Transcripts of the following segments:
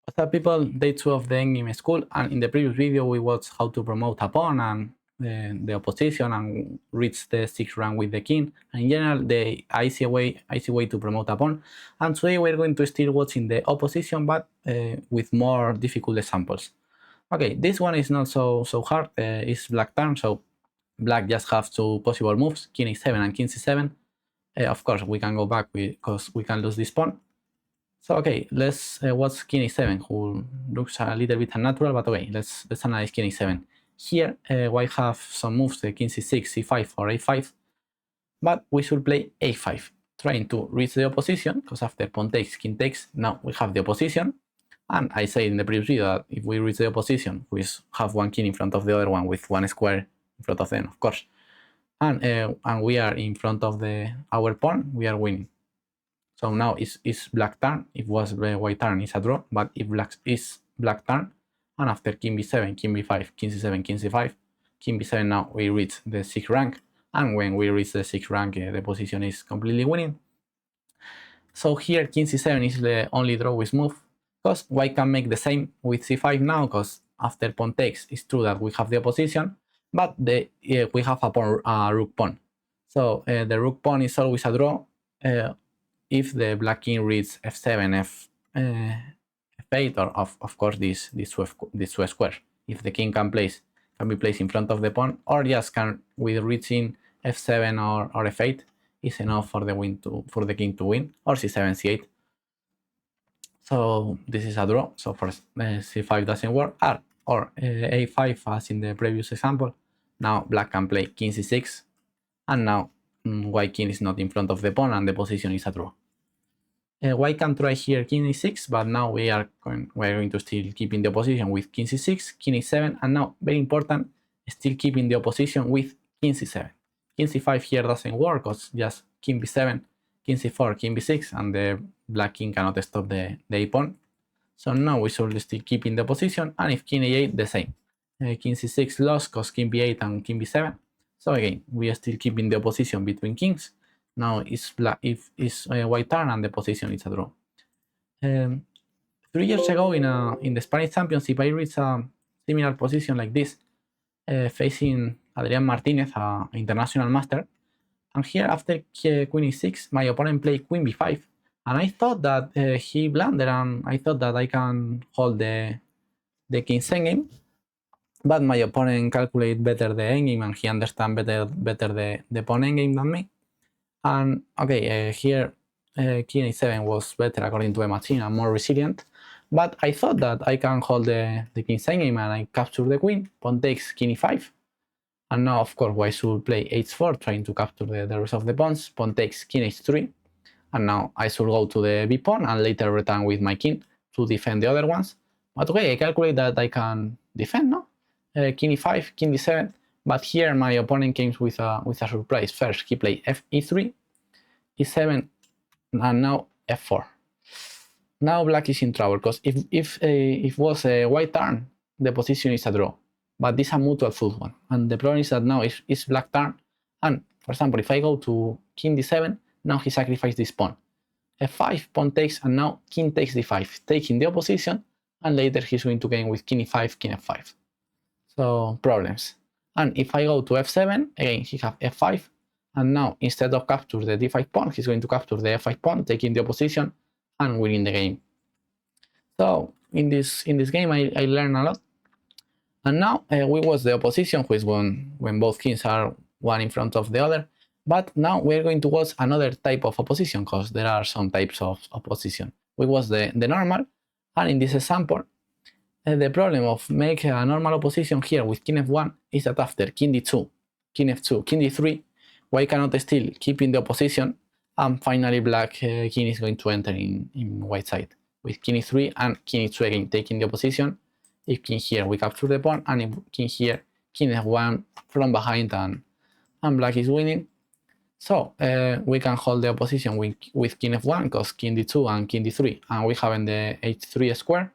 What's up, people? Day 2 of the endgame school, and in the previous video we watched how to promote a pawn and the opposition and reach the 6th rank with the king, and in general the easy way to promote a pawn. And today we're going to still watching the opposition, but with more difficult examples. Okay, this one is not so hard. It's black turn, so black just have two possible moves, king a7 and king c7. Of course we can go back because we can lose this pawn. So okay, let's watch king a7, who looks a little bit unnatural, but okay, let's analyze king a7. Here, white have some moves, king c6, c5, or a5, but we should play a5, trying to reach the opposition, because after pawn takes, king takes, now we have the opposition. And I said in the previous video that if we reach the opposition, we have one king in front of the other one with one square in front of them, of course. And we are in front of our pawn, we are winning. So now it's black turn. If was white turn, it's a draw. But if black is black turn, and after king b7, king b5, king c7, king c5, king b7, now we reach the 6th rank. And when we reach the 6th rank, the position is completely winning. So here king c7 is the only draw with move, because white can make the same with c5 now, because after pawn takes, it's true that we have the opposition, but we have a rook pawn. So the rook pawn is always a draw. If the black king reads f7, f8, or of course this two square. If the king can be placed in front of the pawn, or just can with reaching f7 or f8 is enough for the king to win, or c7, c8. So this is a draw. So first c5 doesn't work, or a5 as in the previous example. Now black can play king c6, and now white king is not in front of the pawn and the position is a draw. White can try here king e6, but now we are going to still keep in the opposition with king c6, king e7, and now very important, still keeping the opposition with king c7. King c5 here doesn't work, because just king b7, king c4, king b6, and the black king cannot stop the a pawn. So now we should still keep in the position, and if king a8, the same. King c6 lost because king b8 and king b7. So again, we are still keeping the opposition between kings. Now it's white turn and the position is a draw. 3 years ago in the Spanish Championship, I reached a similar position like this, facing Adrian Martinez, an international master. And here after queen e6, my opponent played queen b5, and I thought that he blundered, and I thought that I can hold the king's endgame. But my opponent calculated better the endgame, and he understands better the pawn endgame than me. And okay, here king a7 was better according to the machine and more resilient. But I thought that I can hold the king's endgame and I capture the queen. Pawn takes king e5. And now, of course, white should play h4, trying to capture the rest of the pawns. Pawn takes king h3. And now I should go to the b pawn and later return with my king to defend the other ones. But okay, I calculate that I can defend, no? King e5, king d7. But here my opponent came with a surprise. First he played e3, e7, and now f4. Now black is in trouble, because if was a white turn, the position is a draw. But this is a mutual full one. And the problem is that now it's black turn. And for example, if I go to king d7, now he sacrificed this pawn. f5, pawn takes, and now king takes d5, taking the opposition. And later he's going to gain with king e5, king f5. So problems. And if I go to f7, again he have f5, and now instead of capture the d5 pawn, he's going to capture the f5 pawn, taking the opposition and winning the game. So in this game I learned a lot. And now we watch the opposition, which is when both kings are one in front of the other. But now we're going to watch another type of opposition, because there are some types of opposition. We watch the normal, and in this example, the problem of make a normal opposition here with king f1 is that after king d2, king f2, king d3, white cannot still keep in the opposition, and finally black king is going to enter in white side with king e3 and king e2 again taking the opposition. If king here, we capture the pawn, and if king here, king f1 from behind, and black is winning. So we can hold the opposition with king f1, because king d2 and king d3, and we have in the h3 square.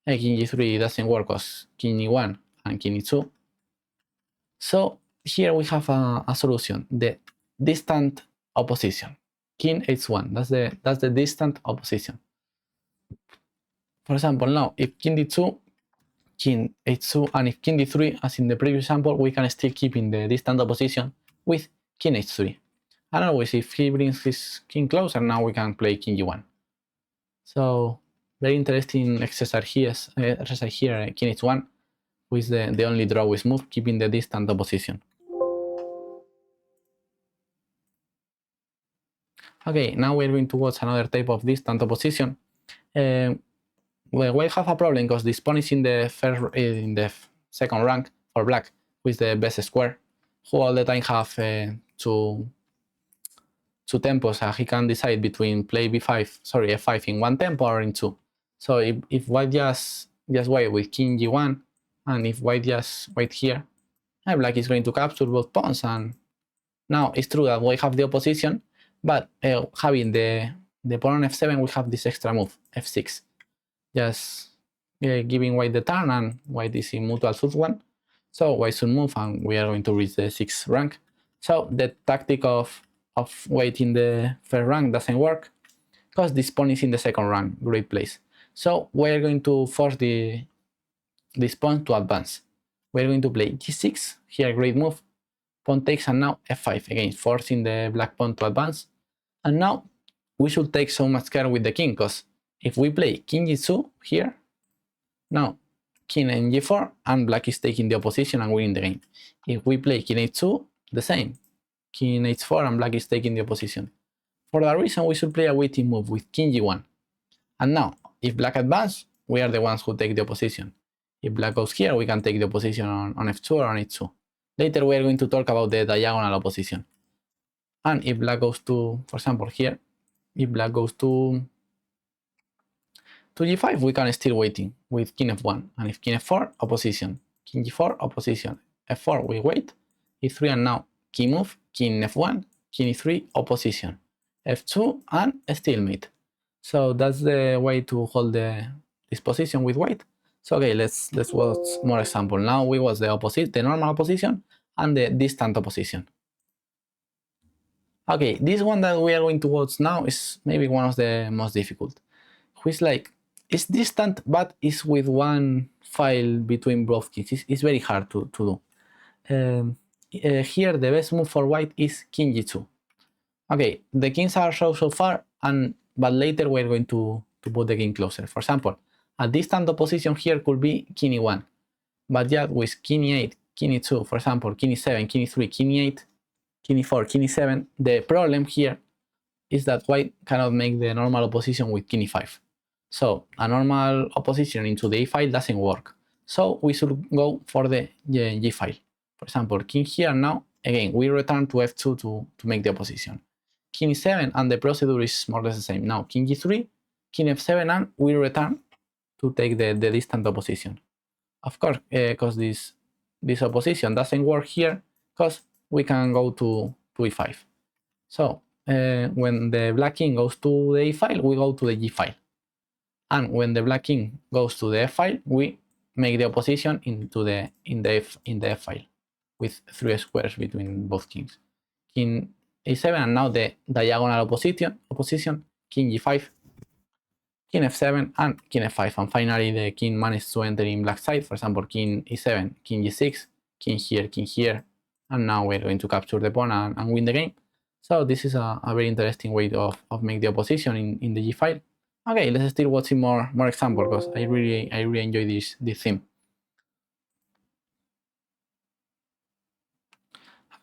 King g3 doesn't work because king e1 and king e2. So here we have a solution, the distant opposition. King h1, that's the distant opposition. For example, now if king d2, king h2, and if king d3, as in the previous example, we can still keep in the distant opposition with king h3. And always, if he brings his king closer, now we can play king g1. So very interesting exercise here, king h1, with the only draw with move, keeping the distant opposition. Okay, now we're going to watch another type of distant opposition. Well, we have a problem because this pawn is in the second rank for black with the best square, who all the time have two tempos. He can decide between play f5 in one tempo or in two. So if white just wait with king g1, and if white just wait here, black is going to capture both pawns. And now it's true that we have the opposition, but having the pawn on f7, we have this extra move, f6. Just giving white the turn, and white is in mutual suit one. So white should move, and we are going to reach the 6th rank. So the tactic of waiting the first rank doesn't work, because this pawn is in the second rank, great place. So we're going to force this pawn to advance. We're going to play g6, here great move, pawn takes, and now f5, again forcing the black pawn to advance. And now we should take so much care with the king, because if we play king g2 here, now king and g4, and black is taking the opposition and winning the game. If we play king h2, the same, king h4, and black is taking the opposition. For that reason, we should play a waiting move with king g1. And now, if black advances, we are the ones who take the opposition. If black goes here, we can take the opposition on f2 or on h2. Later, we are going to talk about the diagonal opposition. And if black goes to, for example, here, if black goes to g5, we can still waiting with king f1. And if king f4, opposition. King g4, opposition. f4, we wait. e3, and now king move, king f1, king e3, opposition. f2, and stalemate. So that's the way to hold this position with white. So okay, let's watch more example. Now we watch the normal opposition and the distant opposition. Okay, this one that we are going to watch now is maybe one of the most difficult. Which it's distant, but it's with one file between both kings. It's very hard to do. Here the best move for white is king g2. Okay, the kings are so far, but later we're going to put the king closer. For example, a distant opposition here could be king e1, but yeah, with king e8, king e2, for example, king e7, king e3, king e8, king e4, king e7, the problem here is that white cannot make the normal opposition with king e5. So a normal opposition into the e file doesn't work. So we should go for the g file. For example, king here now, again, we return to f2 to make the opposition. King e7, and the procedure is more or less the same. Now king g3, king f7, and we return to take the distant opposition. Of course, because this opposition doesn't work here, because we can go to e5. So when the black king goes to the e file, we go to the g file. And when the black king goes to the f file, we make the opposition in the f file with 3 squares between both kings. King a7, and now the diagonal opposition, king g5, king f7, and king f5. And finally, the king managed to enter in black side. For example, king e7, king g6, king here, and now we're going to capture the pawn and win the game. So this is a very interesting way of make the opposition in the g file. Okay, let's still watching more example, because I really enjoy this theme.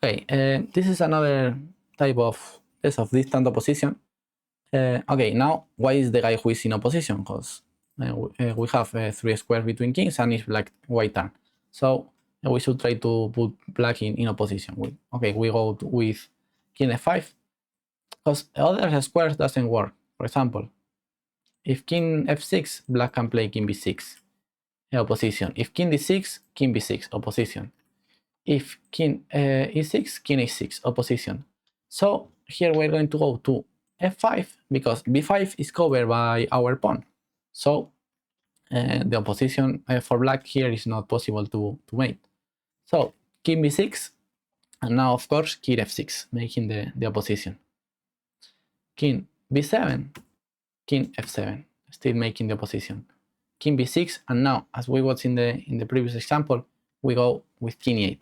Okay, this is another type of test of distant opposition. Okay, now why is the guy who is in opposition? Because we have 3 squares between kings, and it's black white turn. So we should try to put black in opposition. We go with king f5, because other squares doesn't work. For example, if king f6, black can play king b6, opposition. If king d6, king b6, opposition. If king e6, king a6, opposition. So here we're going to go to f5, because b5 is covered by our pawn. So the opposition for black here is not possible to make. So king b6, and now of course king f6, making the opposition. King b7, king f7, still making the opposition. king b6, and now, as we watched in the previous example, we go with king e8.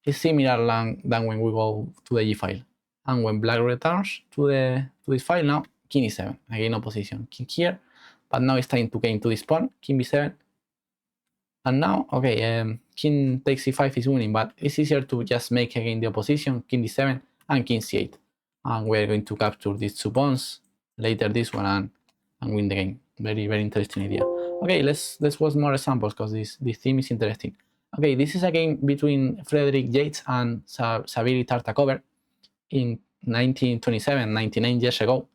It's similar than when we go to the g file. And when black returns to this file, now king e7, again opposition, king here, but now it's time to gain to this pawn, king b7. And now, okay, king takes c5 is winning, but it's easier to just make again the opposition, king d7 and king c8. And we're going to capture these two pawns, later this one, and win the game. Very, very interesting idea. Okay, let's watch more examples because this theme is interesting. Okay, this is a game between Frederick Yates and Saviri Tartakover in 1927, 99 years ago,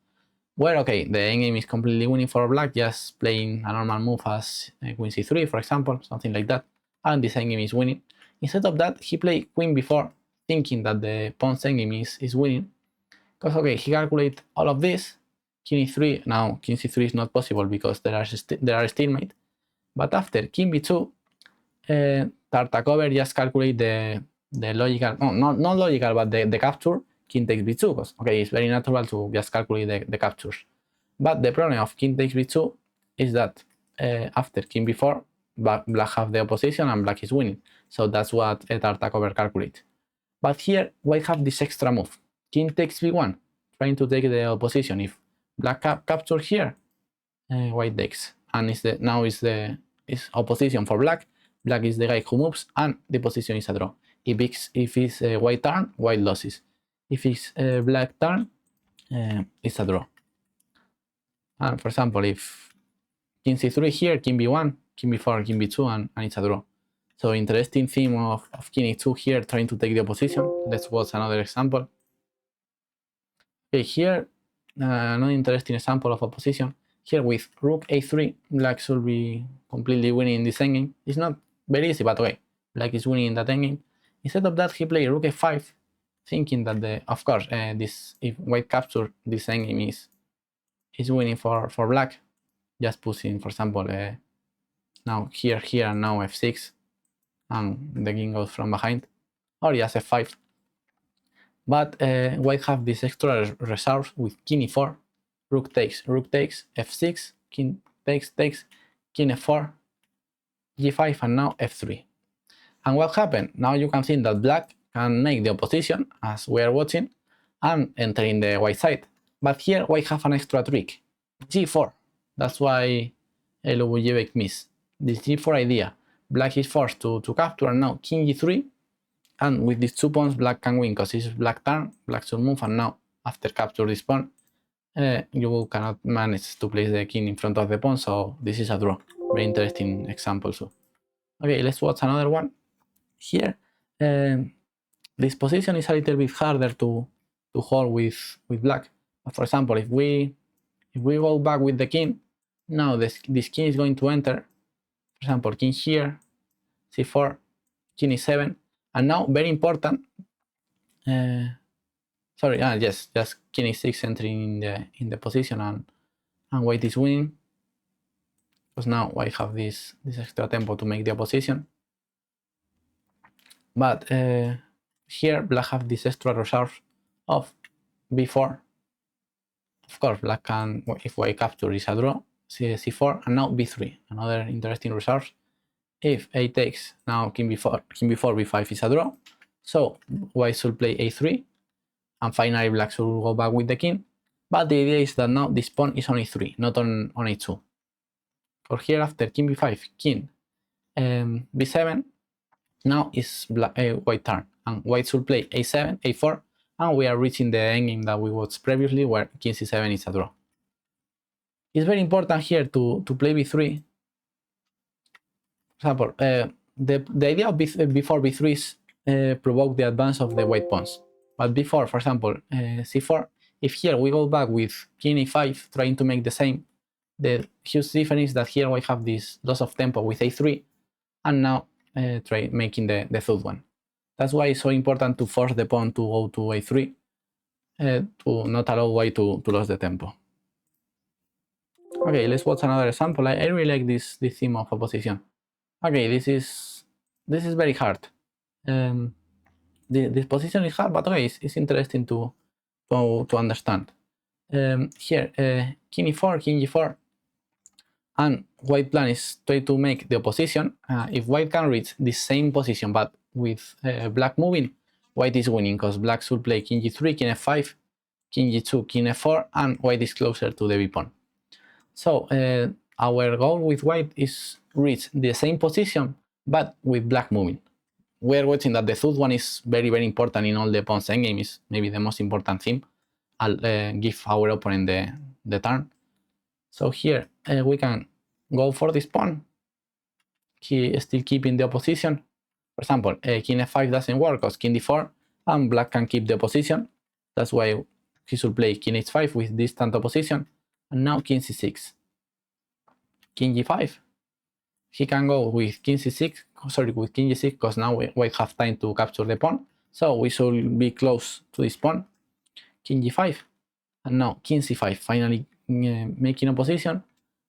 where, okay, the endgame is completely winning for black, just playing a normal move as queen c3, for example, something like that, and this endgame is winning. Instead of that, he played queen b4, thinking that the pawn's endgame is winning, because, okay, he calculates all of this, king e3, now king c3 is not possible because there are stalemate, but after king b2, Tartakover just calculate the logical, no, not logical, but the capture, king takes b2, because, okay, it's very natural to just calculate the captures. But the problem of king takes b2 is that after king b4, black have the opposition and black is winning. So that's what Tartakover calculates. But here, white have this extra move. King takes b1, trying to take the opposition. If black capture here, white takes. And now is opposition for black. Black is the guy who moves, and the position is a draw. If it's white turn, white loses. If it's black turn, it's a draw. And for example, if king c3 here, king b1, king b4, king b2, and it's a draw. So interesting theme of king e2 here, trying to take the opposition. Let's watch another example. Okay, here, another interesting example of opposition. Here with rook a3, black should be completely winning in this endgame. It's not very easy, but okay, black is winning in that endgame. Instead of that, he played rook a5, thinking that of course, if white capture, this endgame is winning for black. Just pushing, for example, now here, and now f6, and the king goes from behind, or just f5. But white have this extra reserve with king e4, rook takes, f6, king takes, king f4, g5, and now f3. And what happened? Now you can see that black can make the opposition, as we are watching, and enter in the white side. But here white have an extra trick, g4. That's why Lubujevich missed this g4 idea. Black is forced to capture, and now king g3. And with these 2 pawns, black can win because it's black turn, black should move, and now after capture this pawn, you cannot manage to place the king in front of the pawn, so this is a draw. Very interesting example. So, okay, let's watch another one. Here, this position is a little bit harder to hold with black. For example, if we go back with the king, now this king is going to enter. For example, king here, c4, king e7. And now, very important, just king e6 entering in the position, and white is winning, because now white have this extra tempo to make the opposition. But here black have this extra reserve of b4. Of course, black can, if white capture is a draw, c4, and now b3, another interesting reserve. If a takes, now king b4, b5 is a draw. So white should play a3, and finally black should go back with the king. But the idea is that now this pawn is on a3, not on a2. For here, after king b5, king b7, now is white turn, and white should play a7, a4, and we are reaching the endgame that we watched previously, where king c7 is a draw. It's very important here to play b3. For example, the idea of before b3 is provoke the advance of the white pawns. But before, for example, c4, if here we go back with king e5, trying to make the same, the huge difference is that here we have this loss of tempo with a3, and now try making the third one. That's why it's so important to force the pawn to go to a3, to not allow white to lose the tempo. Okay, let's watch another example. I really like this theme of opposition. Okay, this is very hard. This position is hard, but okay, it's interesting to understand. Here, king e4, king g4, and white plan is trying to make the opposition. If white can reach the same position but with black moving, white is winning because black should play king g3, king f5, king g2, king f4, and white is closer to the b pawn. So our goal with white is reach the same position but with black moving. We're watching that the third one is very, very important in all the pawns endgame, is maybe the most important thing. I'll give our opponent the turn. So here we can go for this pawn, still keeping the opposition. For example, king f5 doesn't work because king d4, and black can keep the position. That's why he should play king h5 with distant opposition. And now king c6, king g5. He can go with king c6, sorry, with king g6, because now white have time to capture the pawn. So we should be close to this pawn. King g5, and now king c5, finally making a position.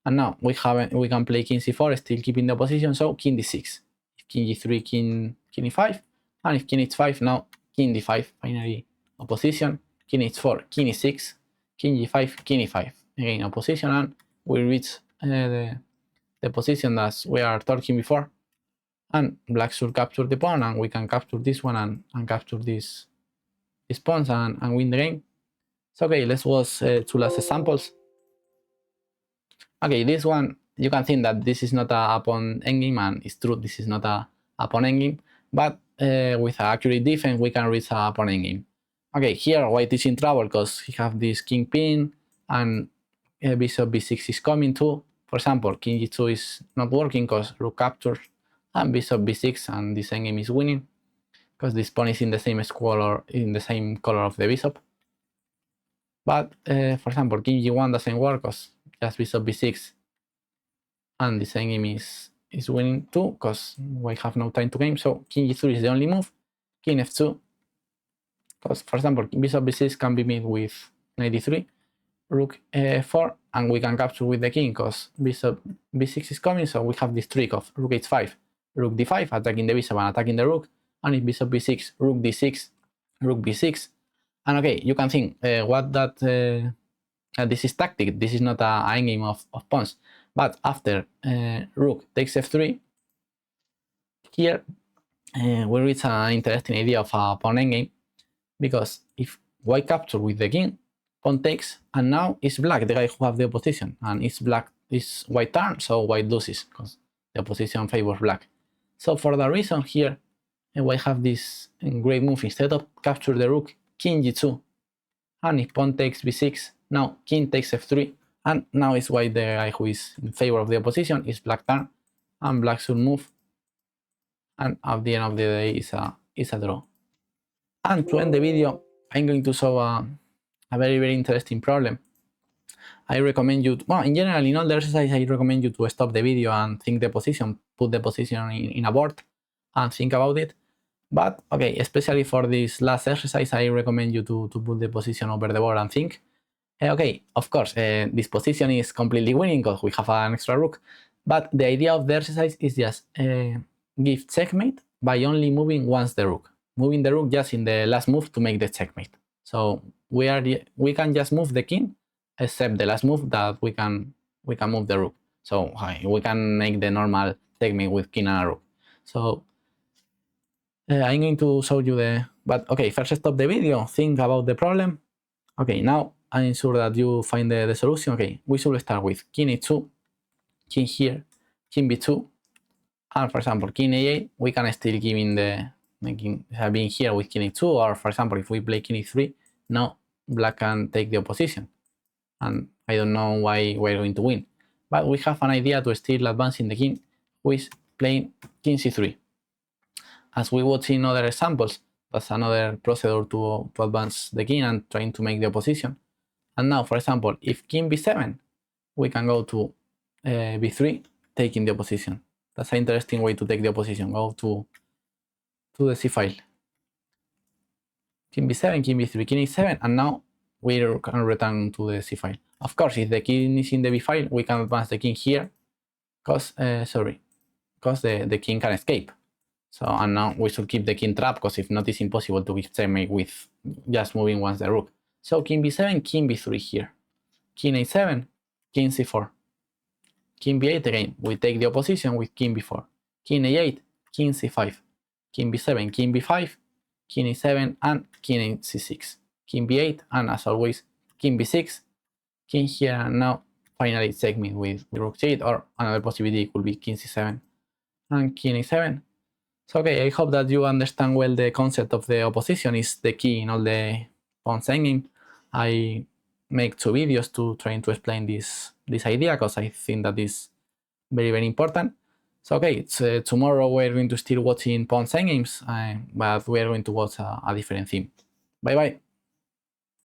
And now we can play king c4, still keeping the position. So king d6, king g3, king e5, and if king h5, now king d5, finally a position. King h4, king e6, king g5, king e5, again a position, and we reach the position that we are talking before. And black should capture the pawn, and we can capture this one and capture these pawns and win the game. So okay, let's watch two last examples. Okay, this one, you can think that this is not a pawn endgame, and it's true, this is not a pawn endgame, but with accurate defense, we can reach a pawn endgame. Okay, here white is in trouble because he have this king pin, and bishop b6 is coming too. For example, king g2 is not working because rook captures, and bishop b6, and this endgame is winning because this pawn is in the same color of the bishop. But for example, king g1 doesn't work because just bishop b6, and this endgame is winning too because white have no time to game. So king g3 is the only move. King f2, because for example, bishop b6 can be made with knight d3, rook f4, and we can capture with the king because bishop b6 is coming. So we have this trick of rook h5, rook d5, attacking the bishop and attacking the rook. And if bishop b6, rook d6, rook b6. And okay, you can think what that this is tactic. This is not a endgame of pawns. But after rook takes f3, here we reach an interesting idea of a pawn endgame, because if white capture with the king, pawn takes, and now it's black, the guy who have the opposition, and it's white turn, so white loses because the opposition favors black. So for that reason here, white have this great move. Instead of capture the rook, king g2, and if pawn takes b6, now king takes f3, and now it's white, the guy who is in favor of the opposition, is black turn, and black should move, and at the end of the day is a draw. And to end the video, I'm going to show a very, very interesting problem. I recommend you, well, in general, in all the exercise, I recommend you to stop the video and think the position, put the position in a board and think about it. But okay, especially for this last exercise, I recommend you to put the position over the board and think. Okay, of course, this position is completely winning because we have an extra rook. But the idea of the exercise is just give checkmate by only moving once the rook. Moving the rook just in the last move to make the checkmate. So we can just move the king, except the last move that we can move the rook. So we can make the normal checkmate with king and a rook. So I'm going to show you but okay, first stop the video, think about the problem. Okay, now I'm sure that you find the solution. Okay, we should start with king e2, king here, king b2, and for example, king a8, we can still give in being here with king e2, or for example, if we play king e3, now black can take the opposition, and I don't know why we're going to win. But we have an idea to still advancing the king, who is playing king c3. As we watch in other examples, that's another procedure to advance the king and trying to make the opposition. And now, for example, if king b7, we can go to b3, taking the opposition. That's an interesting way to take the opposition. Go to the c file. King b7, king b3, king e7, and now we can return to the c file. Of course, if the king is in the b file, we can advance the king here, because the king can escape. So, and now we should keep the king trapped, because if not, it's impossible to give checkmate with just moving once the rook. So king b7, king b3 here. King a7, king c4. king b8 again, we take the opposition with king b4, king a8, king c5, king b7, king b5, king e7, and king c6, king b8, and as always, king b6, king here, and now finally checkmate with rook c8, or another possibility could be king c7 and king e7. So okay, I hope that you understand well the concept of the opposition is the key in all the pawns endgame. I make 2 videos to trying to explain this idea because I think that is very important. So okay, tomorrow we're going to still watching pawns endgames, but we're going to watch a different theme. Bye bye.